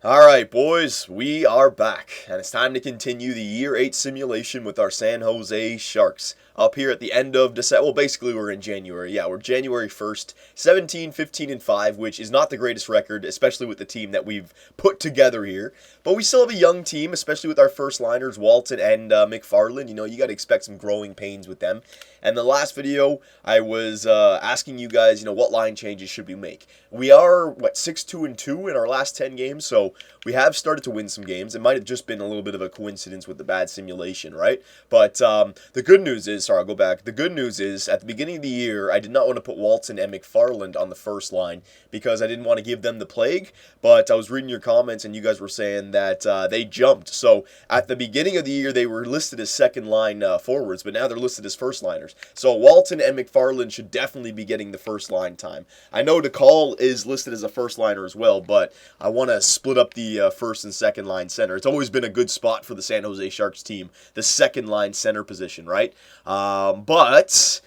Alright, boys, we are back, and it's time to continue the Year 8 simulation with our San Jose Sharks. Up here at the end of December, well, basically we're in January. Yeah, we're January 1st, 17, 15, and 5, which is not the greatest record, especially with the team that we've put together here. But we still have a young team, especially with our first liners, Walton and McFarland. You know, you got to expect some growing pains with them. And the last video, I was asking you guys, what line changes should we make? We are, 6-2-2 in our last 10 games, so we have started to win some games. It might have just been a little bit of a coincidence with the bad simulation, right? But the good news is, sorry, I'll go back. The good news is, at the beginning of the year, I did not want to put Walton and McFarland on the first line because I didn't want to give them the plague, but I was reading your comments and you guys were saying that they jumped. So at the beginning of the year, they were listed as second line forwards, but now they're listed as first liners. So Walton and McFarland should definitely be getting the first line time. I know DeCall is listed as a first liner as well, but I want to split up the first and second line center. It's always been a good spot for the San Jose Sharks team, the second line center position, right? But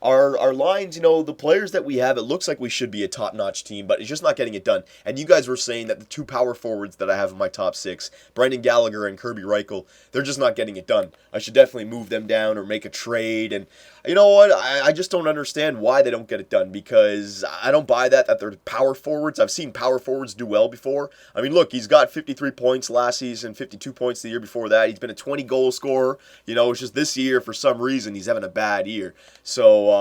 our lines, the players that we have, it looks like we should be a top-notch team, but it's just not getting it done. And you guys were saying that the two power forwards that I have in my top six, Brendan Gallagher and Kirby Reichel, they're just not getting it done. I should definitely move them down or make a trade. And you know what? I just don't understand why they don't get it done, because I don't buy that they're power forwards. I've seen power forwards do well before. I mean, look, he's got 53 points last season, 52 points the year before that. He's been a 20-goal scorer. It's just this year, for some reason, he's having a bad year. So,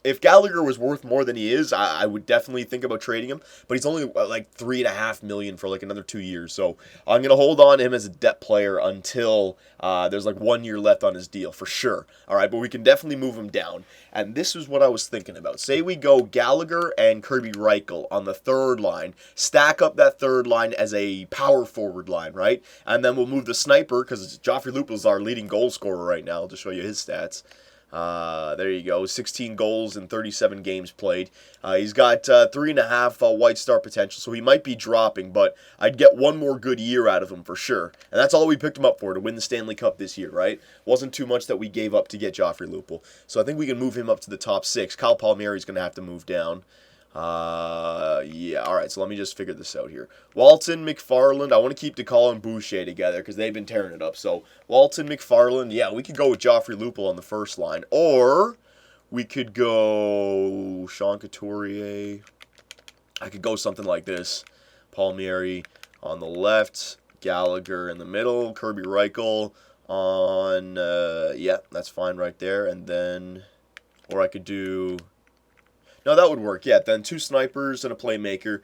if Gallagher was worth more than he is, I would definitely think about trading him. But he's only like $3.5 million for like another 2 years. So I'm gonna hold on to him as a depth player until there's like 1 year left on his deal for sure. All right, but we can definitely move him down. And this is what I was thinking about. Say we go Gallagher and Kirby Reichel on the third line, stack up that third line as a power forward line, right? And then we'll move the sniper, because Joffrey Lupul's our leading goal scorer right now. I'll just show you his stats. There you go, 16 goals in 37 games played. He's got 3.5 White Star potential, so he might be dropping, but I'd get one more good year out of him for sure. And that's all we picked him up for, to win the Stanley Cup this year, right? Wasn't too much that we gave up to get Joffrey Lupul. So I think we can move him up to the top 6. Kyle Palmieri's going to have to move down. Yeah, alright, so let me just figure this out here. Walton, McFarland, I want to keep DeCall and Boucher together because they've been tearing it up. So, Walton, McFarland, yeah, we could go with Joffrey Lupul on the first line. Or, we could go Sean Couturier. I could go something like this. Palmieri on the left, Gallagher in the middle, Kirby Reichel on, yeah, that's fine right there. And then, or I could do... No, that would work, yeah. Then 2 snipers and a playmaker.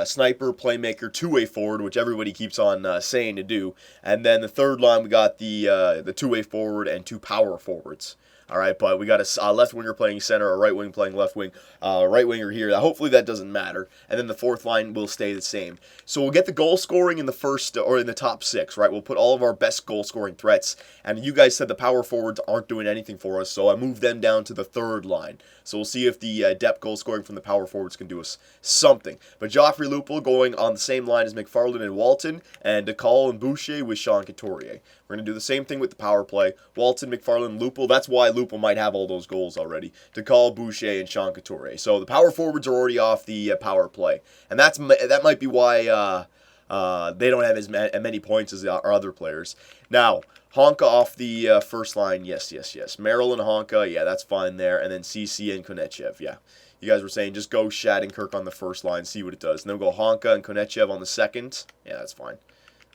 Sniper, playmaker, two-way forward, which everybody keeps on saying to do. And then the third line, we got the two-way forward and 2 power forwards. All right, but we got a left winger playing center, a right wing playing left wing, right winger here. Hopefully that doesn't matter. And then the fourth line will stay the same. So we'll get the goal scoring in the first, or in the top 6, right? We'll put all of our best goal scoring threats. And you guys said the power forwards aren't doing anything for us, so I moved them down to the third line. So we'll see if the depth goal scoring from the power forwards can do us something. But Joffrey Lupul going on the same line as McFarland and Walton, and DeCall and Boucher with Sean Couturier. We're going to do the same thing with the power play. Walton, McFarland, Lupul. That's why Lupul might have all those goals already. DeCall, Boucher, and Sean Couturier. So the power forwards are already off the power play. And that might be why they don't have as many points as our other players. Now, Honka off the first line. Yes. Merrill and Honka. Yeah, that's fine there. And then CC and Konechev. Yeah. You guys were saying just go Shattenkirk on the first line, see what it does. And then we'll go Honka and Konechev on the second. Yeah, that's fine.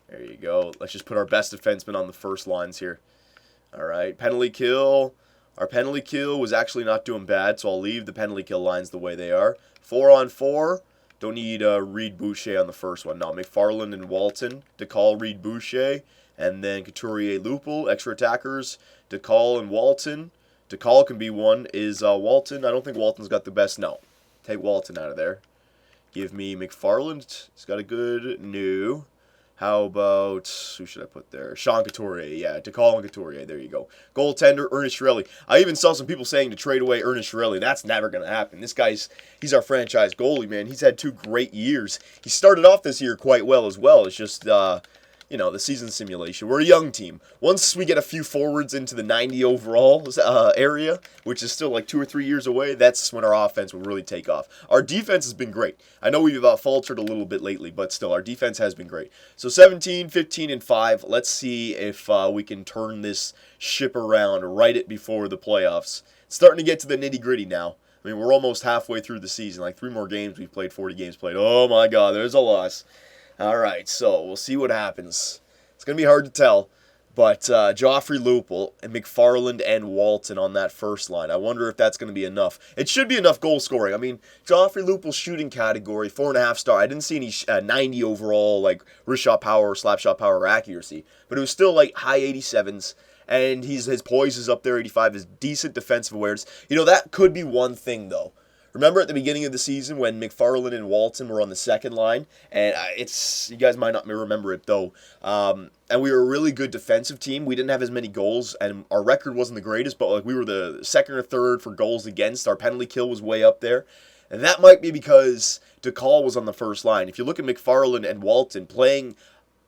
There you go. Let's just put our best defenseman on the first lines here. All right. Penalty kill. Our penalty kill was actually not doing bad, so I'll leave the penalty kill lines the way they are. 4-on-4. Don't need Reed Boucher on the first one. No, McFarland and Walton. DeCall, Reed Boucher. And then Couturier, Lupul. Extra attackers. DeCall and Walton. DeCall can be one. Is Walton? I don't think Walton's got the best. No. Take Walton out of there. Give me McFarland. He's got a good new. How about, who should I put there? Sean Couturier, yeah, DeCall and Couturier, there you go. Goaltender, Ernest Shirelli. I even saw some people saying to trade away Ernest Shirelli. That's never going to happen. This he's our franchise goalie, man. He's had 2 great years. He started off this year quite well as well. It's just, the season simulation. We're a young team. Once we get a few forwards into the 90 overall area, which is still like 2 or 3 years away, that's when our offense will really take off. Our defense has been great. I know we've faltered a little bit lately, but still, our defense has been great. So 17, 15, and 5. Let's see if we can turn this ship around right it before the playoffs. It's starting to get to the nitty-gritty now. I mean, we're almost halfway through the season. Like 3 more games. We've played 40 games played. Oh, my God. There's a loss. All right, so we'll see what happens. It's going to be hard to tell, but Joffrey Lupul and McFarland and Walton on that first line. I wonder if that's going to be enough. It should be enough goal scoring. I mean, Joffrey Lupul's shooting category, 4.5 star. I didn't see any 90 overall, like, wrist shot power, slap shot power, or accuracy, but it was still, like, high 87s. And his poise is up there, 85, his decent defensive awareness. That could be one thing, though. Remember at the beginning of the season when McFarland and Walton were on the second line? And you guys might not remember it, though. And we were a really good defensive team. We didn't have as many goals, and our record wasn't the greatest, but like we were the second or third for goals against. Our penalty kill was way up there. And that might be because DeCall was on the first line. If you look at McFarland and Walton playing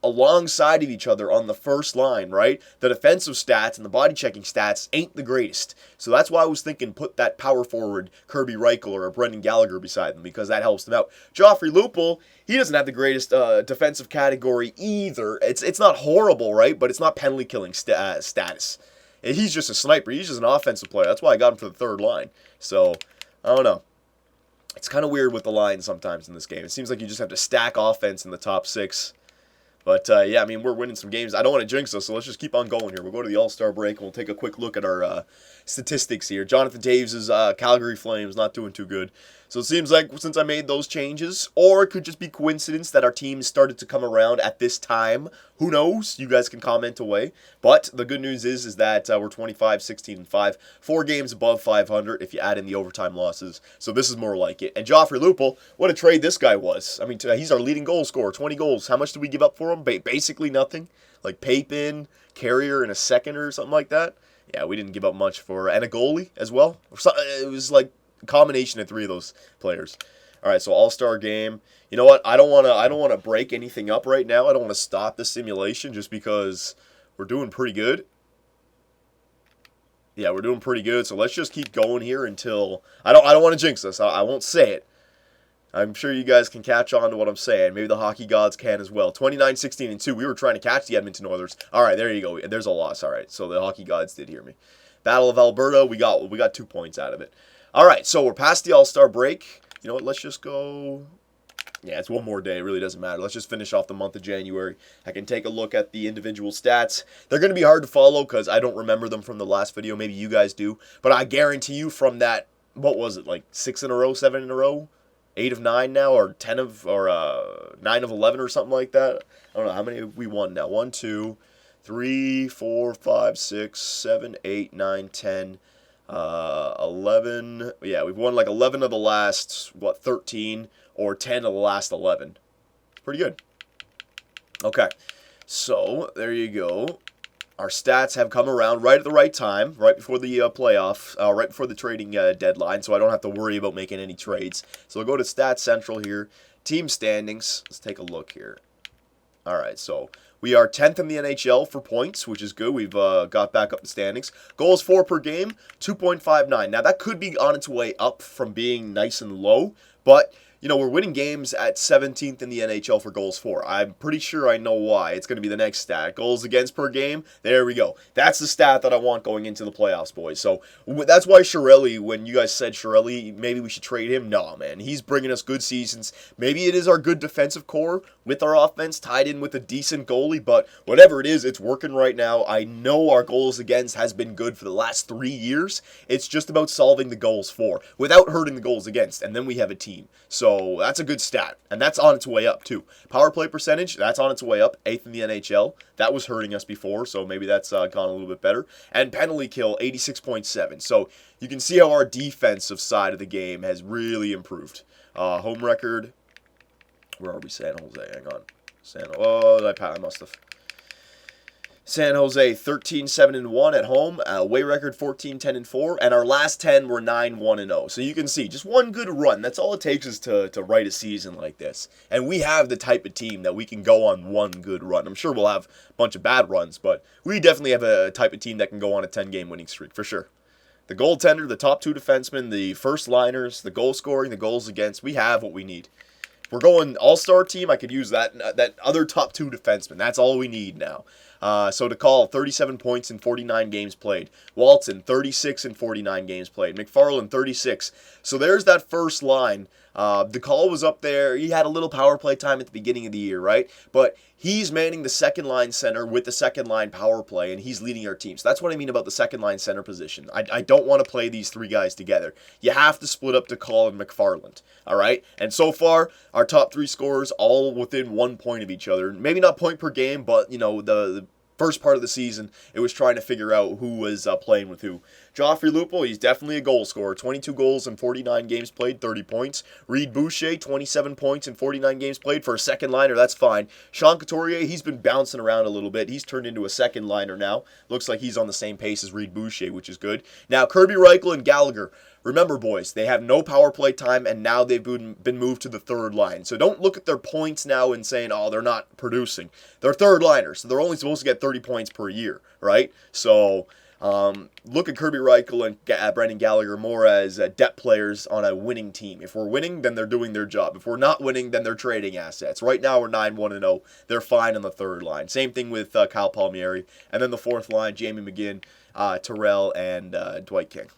alongside of each other on the first line, right? The defensive stats and the body checking stats ain't the greatest. So that's why I was thinking put that power forward Kirby Reichel or Brendan Gallagher beside them because that helps them out. Joffrey Lupul, he doesn't have the greatest defensive category either. It's not horrible, right? But it's not penalty killing status. He's just a sniper. He's just an offensive player. That's why I got him for the third line. So, I don't know. It's kind of weird with the line sometimes in this game. It seems like you just have to stack offense in the top 6. But, yeah, I mean, we're winning some games. I don't want to jinx us, so let's just keep on going here. We'll go to the All-Star break, and we'll take a quick look at our statistics here. Jonathan Toews' Calgary Flames not doing too good. So it seems like since I made those changes, or it could just be coincidence that our team started to come around at this time. Who knows? You guys can comment away. But the good news is that we're 25, 16, and 5. 4 games above 500 if you add in the overtime losses. So this is more like it. And Joffrey Lupul, what a trade this guy was. I mean, he's our leading goal scorer, 20 goals. How much did we give up for him? Basically nothing. Like Papin, Carrier in a second or something like that. Yeah, we didn't give up much for, and a goalie as well. It was like a combination of 3 of those players. All right, so All-Star game. You know what? I don't want to break anything up right now. I don't want to stop the simulation just because we're doing pretty good. Yeah, we're doing pretty good. So let's just keep going here until I don't want to jinx us. I won't say it. I'm sure you guys can catch on to what I'm saying. Maybe the hockey gods can as well. 29, 16, and 2. We were trying to catch the Edmonton Oilers. All right, there you go. There's a loss. All right, so the hockey gods did hear me. Battle of Alberta, we got 2 points out of it. All right, so we're past the All-Star break. You know what? Let's just go. Yeah, it's one more day. It really doesn't matter. Let's just finish off the month of January. I can take a look at the individual stats. They're going to be hard to follow because I don't remember them from the last video. Maybe you guys do. But I guarantee you from that, what was it, like 6 in a row, 7 in a row? 8 of 9 now, or 9 of 11 or something like that. I don't know how many have we won now. 1, 2, 3, 4, 5, 6, 7, 8, 9, 10, 11. Yeah, we've won like 11 of the last 13 or 10 of the last 11. Pretty good. Okay, so there you go. Our stats have come around right at the right time, right before the playoff, right before the trading deadline, so I don't have to worry about making any trades. So we'll go to Stats Central here. Team standings. Let's take a look here. All right, so we are 10th in the NHL for points, which is good. We've got back up the standings. Goals for per game, 2.59. Now, that could be on its way up from being nice and low, but you know, we're winning games at 17th in the NHL for goals for. I'm pretty sure I know why. It's going to be the next stat. Goals against per game. There we go. That's the stat that I want going into the playoffs, boys. So that's why Chiarelli, when you guys said Chiarelli, maybe we should trade him. No, man. He's bringing us good seasons. Maybe it is our good defensive core with our offense tied in with a decent goalie, but whatever it is, it's working right now. I know our goals against has been good for the last 3 years. It's just about solving the goals for without hurting the goals against, and then we have a team. So that's a good stat, and that's on its way up too. Power play percentage, that's on its way up, 8th in the NHL. That was hurting us before, so maybe that's gone a little bit better. And penalty kill, 86.7. So you can see how our defensive side of the game has really improved. Home record, where are we? San Jose, hang on. I must have. San Jose 13-7-1 at home, away record 14-10-4, and our last 10 were 9-1-0. So you can see, just one good run. That's all it takes is to write a season like this. And we have the type of team that we can go on one good run. I'm sure we'll have a bunch of bad runs, but we definitely have a type of team that can go on a 10-game winning streak, for sure. The goaltender, the top two defensemen, the first liners, the goal scoring, the goals against, we have what we need. We're going all-star team, I could use that other top two defenseman. That's all we need now. So to call, 37 points in 49 games played. Walton, 36 in 49 games played. McFarland, 36. So there's that first line. DeCall was up there. He had a little power play time at the beginning of the year, right? But he's manning the second line center with the second line power play, and he's leading our team. So that's what I mean about the second line center position. I don't want to play these three guys together. You have to split up DeCall and McFarland, all right? And so far, our top three scorers all within 1 point of each other. Maybe not point per game, but, you know, the first part of the season, it was trying to figure out who was playing with who. Joffrey Lupul, he's definitely a goal scorer. 22 goals in 49 games played, 30 points. Reed Boucher, 27 points in 49 games played. For a second liner, that's fine. Sean Couturier, he's been bouncing around a little bit. He's turned into a second liner now. Looks like he's on the same pace as Reed Boucher, which is good. Now, Kirby Reichel and Gallagher. Remember, boys, they have no power play time, and now they've been moved to the third line. So don't look at their points now and saying, oh, they're not producing. They're third liners, so they're only supposed to get 30 points per year, right? So look at Kirby Reichel and Brendan Gallagher more as depth players on a winning team. If we're winning, then they're doing their job. If we're not winning, then they're trading assets. Right now, we're 9-1-0. They're fine on the third line. Same thing with Kyle Palmieri. And then the fourth line, Jamie McGinn, Terrell, and Dwight King.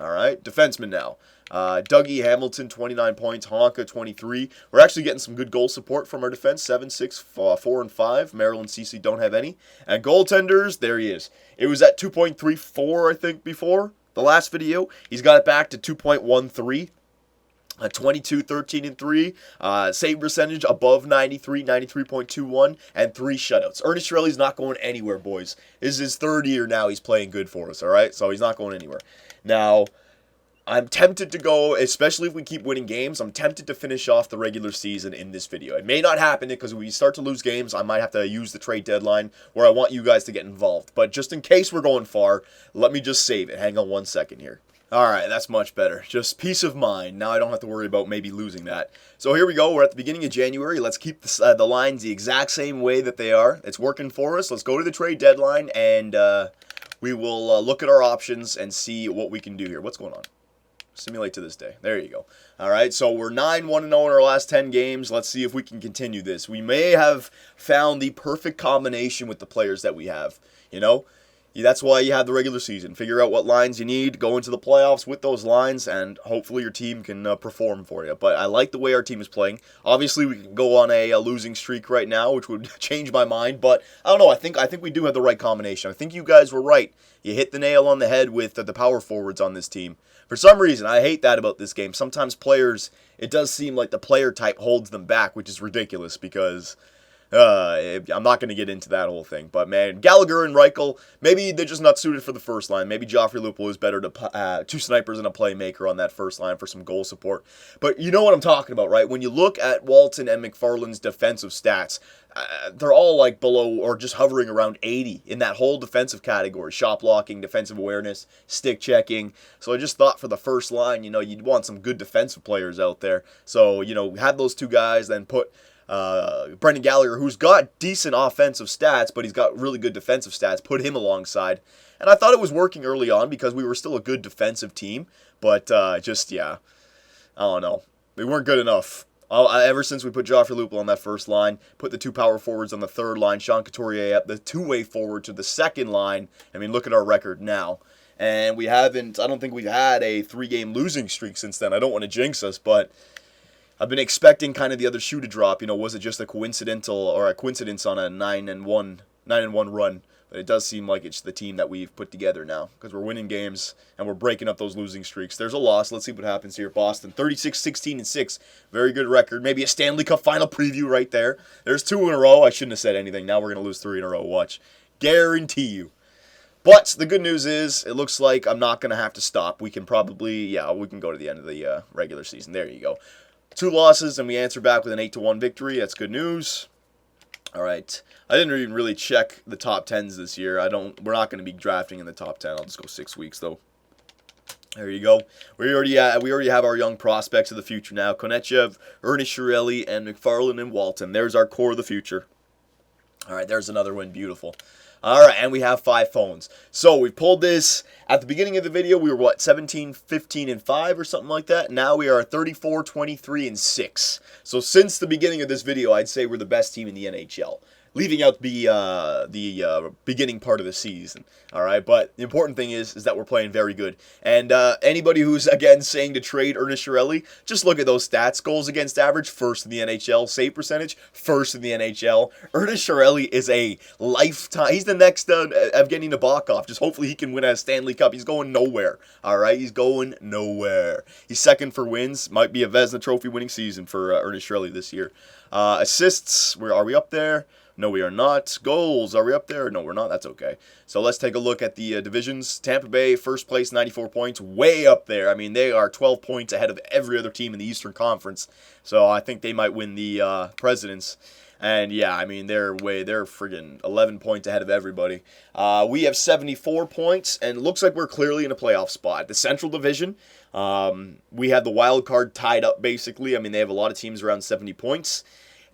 All right, defensemen now. Dougie Hamilton, 29 points. Honka, 23. We're actually getting some good goal support from our defense. 7, 6, 4, and 5. Merrill and Cece don't have any. And goaltenders, there he is. It was at 2.34, I think, before the last video. He's got it back to 2.13. 22, 13, and 3. Save percentage above 93, 93.21, and 3 shutouts. Ernest Chiarelli's not going anywhere, boys. This is his third year now. He's playing good for us, all right? So he's not going anywhere. Now, I'm tempted to go, especially if we keep winning games, I'm tempted to finish off the regular season in this video. It may not happen because if we start to lose games, I might have to use the trade deadline where I want you guys to get involved. But just in case we're going far, let me just save it. Hang on 1 second here. All right, that's much better. Just peace of mind. Now I don't have to worry about maybe losing that. So here we go. We're at the beginning of January. Let's keep the lines the exact same way that they are. It's working for us. Let's go to the trade deadline, and we will look at our options and see what we can do here. What's going on? Simulate to this day. There you go. All right, so we're 9-1-0 in our last 10 games. Let's see if we can continue this. We may have found the perfect combination with the players that we have, you know? That's why you have the regular season. Figure out what lines you need, go into the playoffs with those lines, and hopefully your team can perform for you. But I like the way our team is playing. Obviously, we can go on a losing streak right now, which would change my mind. But I don't know. I think we do have the right combination. I think you guys were right. You hit the nail on the head with the power forwards on this team. For some reason, I hate that about this game. Sometimes players, it does seem like the player type holds them back, which is ridiculous because I'm not going to get into that whole thing. But, man, Gallagher and Reichel, maybe they're just not suited for the first line. Maybe Joffrey Lupul is better to two snipers and a playmaker on that first line for some goal support. But you know what I'm talking about, right? When you look at Walton and McFarland's defensive stats, they're all like below or just hovering around 80 in that whole defensive category. Shot blocking, defensive awareness, stick checking. So I just thought for the first line, you'd want some good defensive players out there. So, have those two guys, then put Brendan Gallagher, who's got decent offensive stats, but he's got really good defensive stats, put him alongside. And I thought it was working early on because we were still a good defensive team. But I don't know. We weren't good enough. Ever since we put Joffrey Lupul on that first line, put the two power forwards on the third line, Sean Couturier up the two-way forward to the second line. I mean, look at our record now. And I don't think we've had a 3-game losing streak since then. I don't want to jinx us, but I've been expecting kind of the other shoe to drop. Was it just a coincidence on a 9-1 run? But it does seem like it's the team that we've put together now because we're winning games and we're breaking up those losing streaks. There's a loss. Let's see what happens here. Boston, 36-16-6. Very good record. Maybe a Stanley Cup final preview right there. There's 2 in a row. I shouldn't have said anything. Now we're going to lose 3 in a row. Watch. Guarantee you. But the good news is it looks like I'm not going to have to stop. We can probably, we can go to the end of the regular season. There you go. 2 losses and we answer back with an 8-1 victory. That's good news. All right. I didn't even really check the top 10s this year. We're not going to be drafting in the top 10. I'll just go 6 weeks though. There you go. We already have our young prospects of the future now. Konechev, Ernest Shirelli, and McFarland and Walton. There's our core of the future. All right, there's another one. Beautiful. All right, and we have 5 phones. So we pulled this at the beginning of the video. We were what, 17, 15, and 5 or something like that. Now we are 34, 23, and 6. So since the beginning of this video, I'd say we're the best team in the NHL, leaving out the beginning part of the season. All right, but the important thing is that we're playing very good. And anybody who's again saying to trade Ernest Shirelli, just look at those stats: goals against average, first in the NHL; save percentage, first in the NHL. Ernest Shirelli is a lifetime. He's the next Evgeny Nabokov. Just hopefully he can win a Stanley Cup. He's going nowhere. All right, he's going nowhere. He's second for wins. Might be a Vezina Trophy winning season for Ernest Shirelli this year. Assists, are we up there? No, we are not. Goals, are we up there? No, we're not. That's okay. So let's take a look at the divisions. Tampa Bay, first place, 94 points. Way up there. I mean, they are 12 points ahead of every other team in the Eastern Conference. So I think they might win the Presidents. And yeah, I mean, they're friggin' 11 points ahead of everybody. We have 74 points, and it looks like we're clearly in a playoff spot. The Central Division, we have the wild card tied up, basically. I mean, they have a lot of teams around 70 points.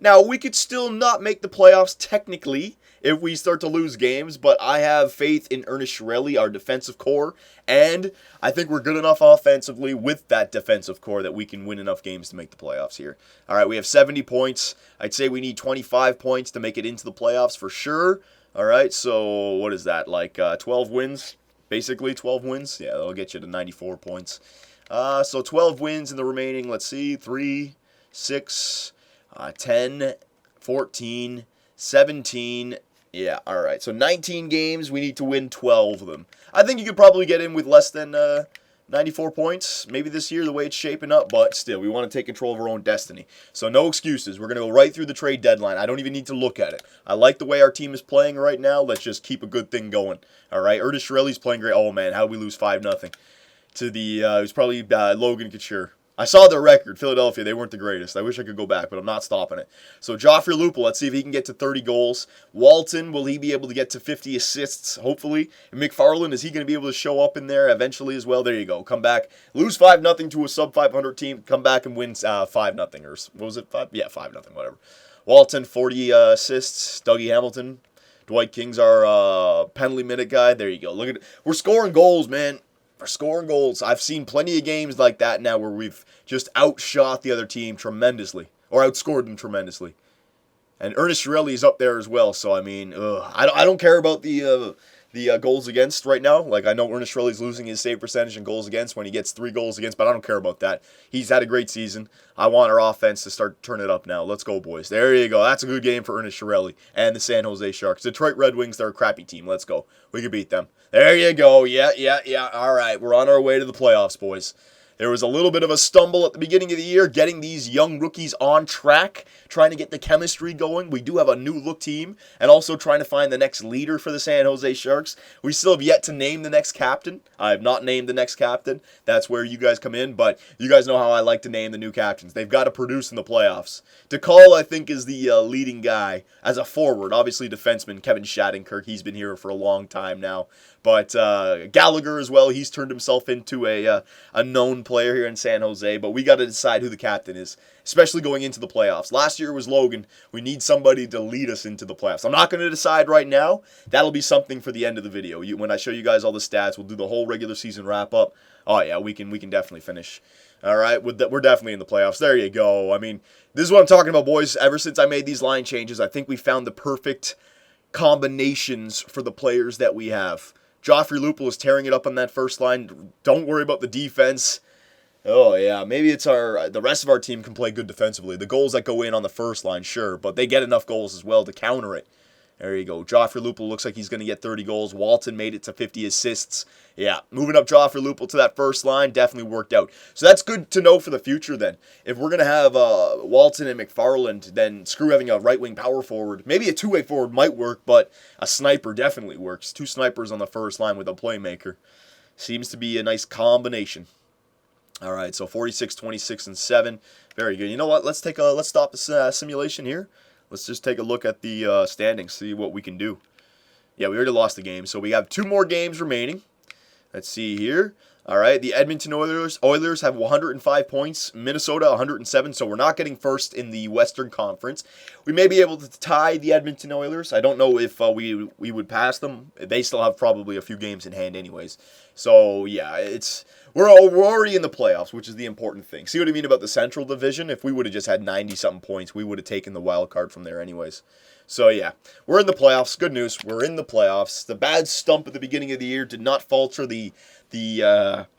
Now, we could still not make the playoffs technically if we start to lose games, but I have faith in Ernest Shirelli, our defensive core, and I think we're good enough offensively with that defensive core that we can win enough games to make the playoffs here. All right, we have 70 points. I'd say we need 25 points to make it into the playoffs for sure. All right, so what is that, like 12 wins? Basically 12 wins? Yeah, that'll get you to 94 points. So 12 wins in the remaining, let's see, 3, 6... 10, 14, 17, yeah, all right. So 19 games, we need to win 12 of them. I think you could probably get in with less than 94 points, maybe this year, the way it's shaping up, but still, we want to take control of our own destiny. So no excuses. We're going to go right through the trade deadline. I don't even need to look at it. I like the way our team is playing right now. Let's just keep a good thing going. All right, Ernest Shirelli's playing great. Oh, man, how did we lose 5-0? To the, it was probably Logan Couture. I saw their record, Philadelphia. They weren't the greatest. I wish I could go back, but I'm not stopping it. So Joffrey Lupul, let's see if he can get to 30 goals. Walton, will he be able to get to 50 assists, hopefully? And McFarland, is he going to be able to show up in there eventually as well? There you go. Come back. Lose 5-0 to a sub-500 team. Come back and win 5-0. Or what was it? 5? Yeah, 5-0, whatever. Walton, 40 assists. Dougie Hamilton. Dwight King's our penalty minute guy. There you go. Look at it. We're scoring goals, man. For scoring goals. I've seen plenty of games like that now where we've just outshot the other team tremendously, or outscored them tremendously. And Ernest Shirelli is up there as well, so I mean, I don't care about the goals against right now. Like, I know Ernest Shirelli's losing his save percentage and goals against when he gets 3 goals against, but I don't care about that. He's had a great season. I want our offense to start to turn it up now. Let's go, boys. There you go. That's a good game for Ernest Shirelli and the San Jose Sharks. Detroit Red Wings, they're a crappy team. Let's go. We can beat them. There you go. Yeah. All right, we're on our way to the playoffs, boys. There was a little bit of a stumble at the beginning of the year, getting these young rookies on track, trying to get the chemistry going. We do have a new look team, and also trying to find the next leader for the San Jose Sharks. We still have yet to name the next captain. I have not named the next captain. That's where you guys come in, but you guys know how I like to name the new captains. They've got to produce in the playoffs. DeCall, I think, is the leading guy as a forward. Obviously, defenseman Kevin Shattenkirk. He's been here for a long time now. But Gallagher as well, he's turned himself into a known player here in San Jose. But we got to decide who the captain is, especially going into the playoffs. Last year was Logan. We need somebody to lead us into the playoffs. I'm not going to decide right now. That'll be something for the end of the video. When I show you guys all the stats, we'll do the whole regular season wrap-up. Oh, yeah, we can definitely finish. All right, we're definitely in the playoffs. There you go. I mean, this is what I'm talking about, boys. Ever since I made these line changes, I think we found the perfect combinations for the players that we have. Joffrey Lupul is tearing it up on that first line. Don't worry about the defense. Oh, yeah, maybe it's the rest of our team can play good defensively. The goals that go in on the first line, sure, but they get enough goals as well to counter it. There you go. Joffrey Lupul looks like he's going to get 30 goals. Walton made it to 50 assists. Yeah, moving up Joffrey Lupul to that first line definitely worked out. So that's good to know for the future then. If we're going to have Walton and McFarland, then screw having a right-wing power forward. Maybe a two-way forward might work, but a sniper definitely works. 2 snipers on the first line with a playmaker. Seems to be a nice combination. All right, so 46, 26, and 7. Very good. You know what? Let's stop the simulation here. Let's just take a look at the standings, see what we can do. Yeah, we already lost the game, so we have 2 more games remaining. Let's see here. All right, the Edmonton Oilers have 105 points, Minnesota 107, so we're not getting first in the Western Conference. We may be able to tie the Edmonton Oilers. I don't know if we would pass them. They still have probably a few games in hand anyways. So, yeah, we're already in the playoffs, which is the important thing. See what I mean about the Central Division? If we would have just had 90-something points, we would have taken the wild card from there anyways. So, yeah, we're in the playoffs. Good news, we're in the playoffs. The bad stump at the beginning of the year did not falter the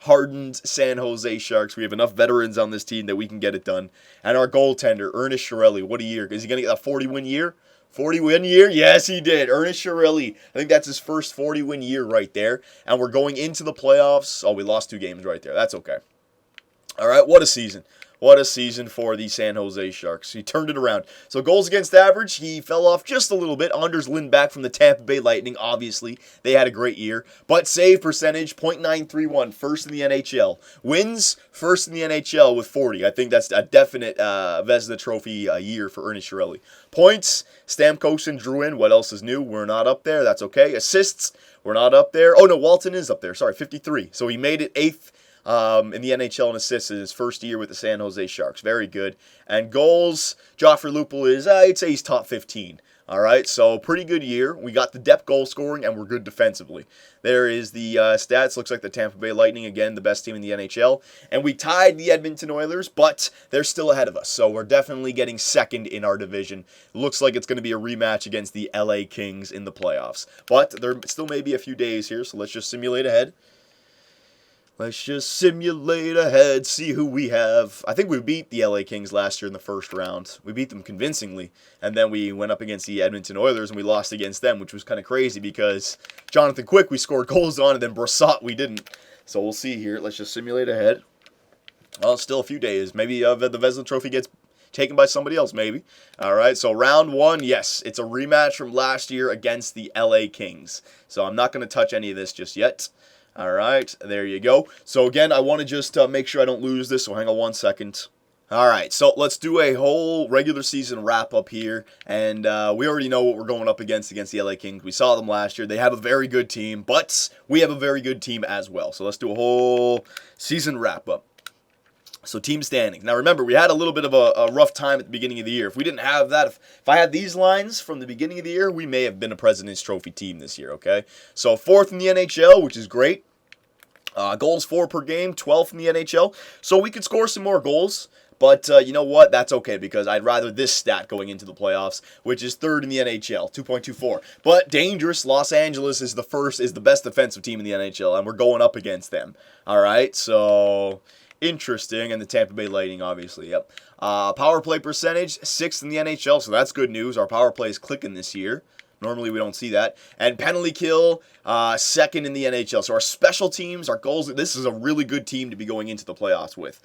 hardened San Jose Sharks. We have enough veterans on this team that we can get it done. And our goaltender, Ernest Chiarelli, what a year. Is he going to get a 40-win year? 40-win year? Yes, he did. Ernest Chiarelli. I think that's his first 40-win year right there. And we're going into the playoffs. Oh, we lost 2 games right there. That's okay. All right, what a season. What a season for the San Jose Sharks. He turned it around. So goals against average, he fell off just a little bit. Anders Lindback from the Tampa Bay Lightning, obviously. They had a great year. But save percentage, .931, first in the NHL. Wins, first in the NHL with 40. I think that's a definite Vezina Trophy year for Ernest Chiarelli. Points, Stamkos and Drouin. What else is new? We're not up there. That's okay. Assists, we're not up there. Oh, no, Walton is up there. Sorry, 53. So he made it 8th. In the NHL in assists in his first year with the San Jose Sharks. Very good. And goals, Joffrey Lupul is, I'd say he's top 15. All right, so pretty good year. We got the depth goal scoring, and we're good defensively. There is the stats. Looks like the Tampa Bay Lightning, again, the best team in the NHL. And we tied the Edmonton Oilers, but they're still ahead of us. So we're definitely getting second in our division. Looks like it's going to be a rematch against the LA Kings in the playoffs. But there still may be a few days here, so let's just simulate ahead. Let's just simulate ahead, see who we have. I think we beat the LA Kings last year in the first round. We beat them convincingly. And then we went up against the Edmonton Oilers and we lost against them, which was kind of crazy because Jonathan Quick we scored goals on and then Brassard we didn't. So we'll see here. Let's just simulate ahead. Well, it's still a few days. Maybe the Vezina Trophy gets taken by somebody else, maybe. All right, so round 1, yes, it's a rematch from last year against the LA Kings. So I'm not going to touch any of this just yet. All right, there you go. So again, I want to just make sure I don't lose this, so hang on 1 second. All right, so let's do a whole regular season wrap-up here, and we already know what we're going up against the LA Kings. We saw them last year. They have a very good team, but we have a very good team as well. So let's do a whole season wrap-up. So team standings. Now remember, we had a little bit of a rough time at the beginning of the year. If we didn't have that, if I had these lines from the beginning of the year, we may have been a President's Trophy team this year, okay? So 4th in the NHL, which is great. Goals for per game, 12th in the NHL. So we could score some more goals. But you know what? That's okay because I'd rather this stat going into the playoffs, which is 3rd in the NHL, 2.24. But dangerous, Los Angeles is the best defensive team in the NHL, and we're going up against them. All right, so interesting, and the Tampa Bay Lightning, obviously. Yep. Power play percentage, 6th in the NHL, so that's good news. Our power play is clicking this year. Normally we don't see that. And penalty kill, 2nd in the NHL. So our special teams, our goals, this is a really good team to be going into the playoffs with.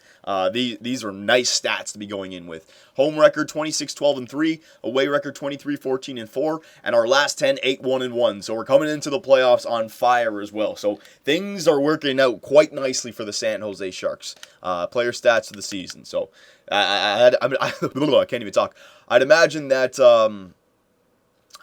These are nice stats to be going in with. Home record 26-12-3, away record 23-14-4, and our last 10 8-1-1. So we're coming into the playoffs on fire as well. So things are working out quite nicely for the San Jose Sharks. Player stats of the season. So I can't even talk. I'd imagine that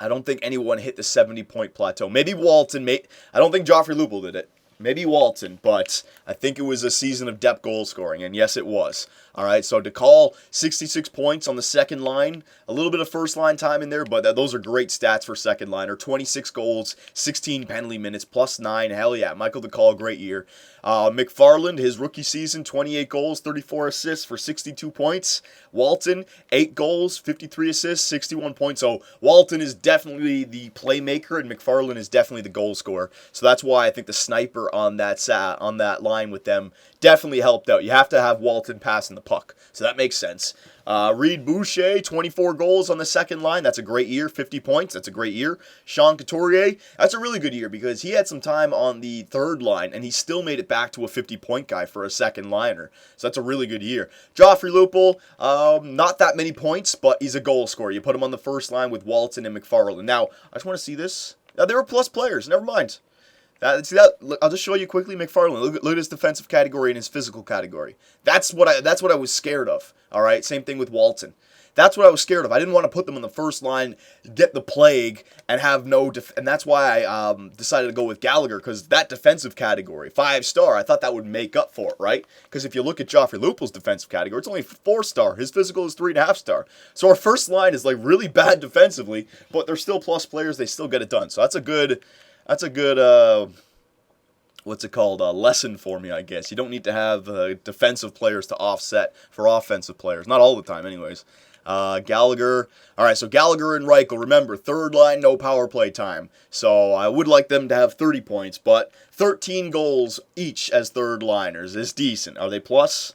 I don't think anyone hit the 70-point plateau. Maybe Walton. I don't think Joffrey Lupul did it. Maybe Walton, but I think it was a season of depth goal scoring, and yes, it was. All right, so DeCall, 66 points on the second line. A little bit of first line time in there, but those are great stats for second liner. 26 goals, 16 penalty minutes, +9. Hell yeah, Michael DeCall, great year. McFarland, his rookie season, 28 goals, 34 assists for 62 points. Walton, 8 goals, 53 assists, 61 points. So Walton is definitely the playmaker, and McFarland is definitely the goal scorer. So that's why I think the sniper on that line with them definitely helped out. You have to have Walton passing the puck, so that makes sense. Reed Boucher, 24 goals on the second line. That's a great year. 50 points. That's a great year. Sean Couturier, that's a really good year because he had some time on the third line, and he still made it back to a 50-point guy for a second liner. So that's a really good year. Joffrey Lupul, not that many points, but he's a goal scorer. You put him on the first line with Walton and McFarland. Now, I just want to see this. Now, they were plus players. Never mind. Look, I'll just show you quickly McFarland. Look at his defensive category and his physical category. That's what I was scared of. All right, same thing with Walton. That's what I was scared of. I didn't want to put them on the first line, get the plague, and have no and that's why I decided to go with Gallagher, because that defensive category, 5-star, I thought that would make up for it, right? Because if you look at Joffrey Lupul's defensive category, it's only 4-star. His physical is 3.5-star. So our first line is like really bad defensively, but they're still plus players. They still get it done. So that's a good what's it called, lesson for me, I guess. You don't need to have defensive players to offset for offensive players. Not all the time, anyways. Gallagher. All right, so Gallagher and Reichel, remember, third line, no power play time. So I would like them to have 30 points, but 13 goals each as third liners is decent. Are they plus?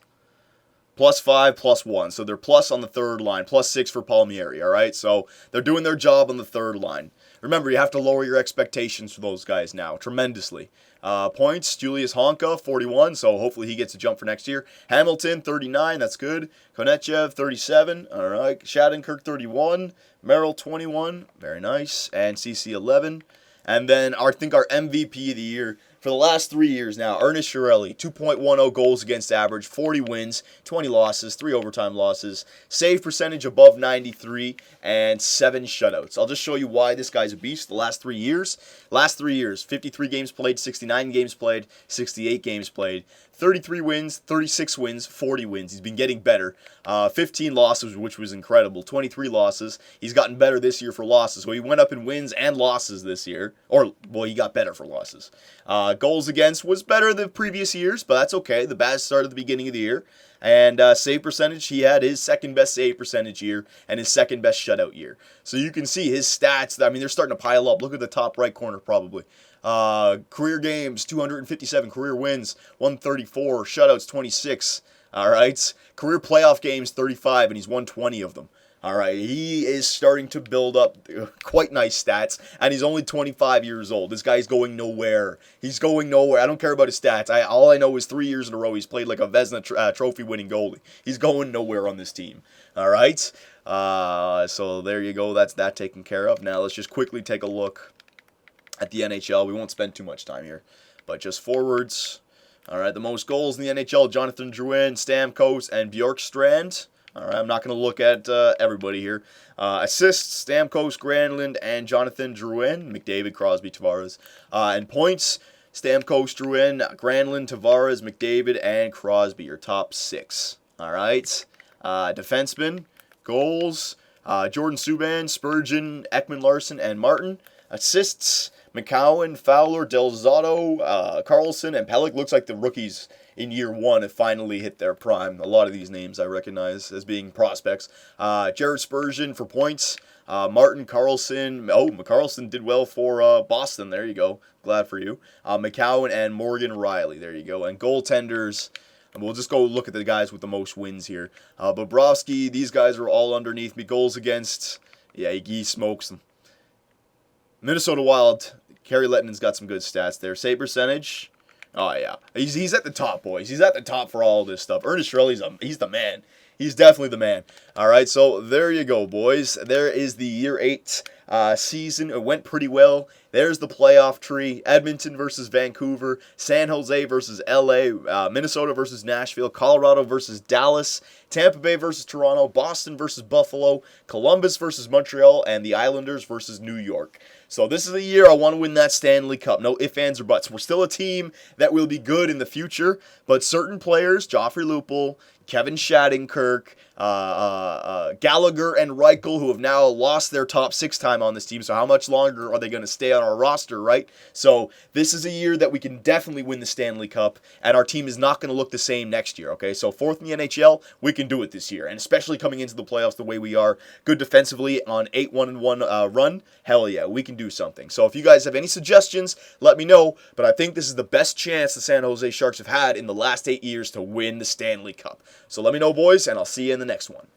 +5, +1. So they're plus on the third line, +6 for Palmieri, all right? So they're doing their job on the third line. Remember, you have to lower your expectations for those guys now tremendously. Points, Julius Honka, 41, so hopefully he gets a jump for next year. Hamilton, 39, that's good. Konechev, 37, all right. Shattenkirk, 31. Merrill, 21, very nice. And CC, 11. And then I think our MVP of the year for the last 3 years now, Ernest Chiarelli, 2.10 goals against average, 40 wins, 20 losses, 3 overtime losses, save percentage above 93, and 7 shutouts. I'll just show you why this guy's a beast. The last 3 years, 53 games played, 69 games played, 68 games played, 33 wins, 36 wins, 40 wins. He's been getting better. 15 losses, which was incredible. 23 losses. He's gotten better this year for losses. So he went up in wins and losses this year. Or, well, he got better for losses. Goals against was better than previous years, but that's okay. The bad start at the beginning of the year. And save percentage, he had his second best save percentage year and his second best shutout year. So you can see his stats. I mean, they're starting to pile up. Look at the top right corner probably. Career games, 257. Career wins, 134. Shutouts, 26. All right. Career playoff games, 35, and he's won 20 of them. All right. He is starting to build up quite nice stats, and he's only 25 years old. This guy's going nowhere. He's going nowhere. I don't care about his stats. All I know is 3 years in a row he's played like a Vezina trophy-winning goalie. He's going nowhere on this team. All right. So there you go. That's that taken care of. Now let's just quickly take a look at the NHL. We won't spend too much time here, but just forwards. All right, the most goals in the NHL, Jonathan Drouin, Stamkos, and Bjorkstrand. All right, I'm not going to look at everybody here. Assists, Stamkos, Granlund, and Jonathan Drouin. McDavid, Crosby, Tavares. And points, Stamkos, Drouin, Granlund, Tavares, McDavid, and Crosby. Your top 6. All right. Defensemen, goals, Jordan Subban, Spurgeon, Ekman Larson, and Martin. Assists, McCowan, Fowler, Del Zotto, Carlson, and Pellick. Looks like the rookies in year 1 have finally hit their prime. A lot of these names I recognize as being prospects. Jared Spurgeon for points. Martin, Carlson. Oh, Carlson did well for Boston. There you go. Glad for you. McCowan and Morgan Riley. There you go. And goaltenders. And we'll just go look at the guys with the most wins here. Bobrovsky, these guys are all underneath me. Goals against. Yeah, he smokes them. Minnesota Wild, Kerry Lettonen's got some good stats there. Save percentage, oh yeah, he's at the top, boys. He's at the top for all this stuff. Ernest Chiarelli's he's the man. He's definitely the man. All right, so there you go, boys. There is the Year 8 season. It went pretty well. There's the playoff tree. Edmonton versus Vancouver. San Jose versus LA. Minnesota versus Nashville. Colorado versus Dallas. Tampa Bay versus Toronto. Boston versus Buffalo. Columbus versus Montreal. And the Islanders versus New York. So this is the year I want to win that Stanley Cup. No ifs, ands, or buts. We're still a team that will be good in the future, but certain players, Joffrey Lupul, Kevin Shattenkirk, Gallagher, and Reichel, who have now lost their top 6 time on this team. So how much longer are they going to stay on our roster, right? So this is a year that we can definitely win the Stanley Cup, and our team is not going to look the same next year, okay? So 4th in the NHL, we can do it this year, and especially coming into the playoffs the way we are, good defensively on 8-1-1 run, hell yeah, we can do something. So if you guys have any suggestions, let me know, but I think this is the best chance the San Jose Sharks have had in the last 8 years to win the Stanley Cup. So let me know, boys, and I'll see you in the next one.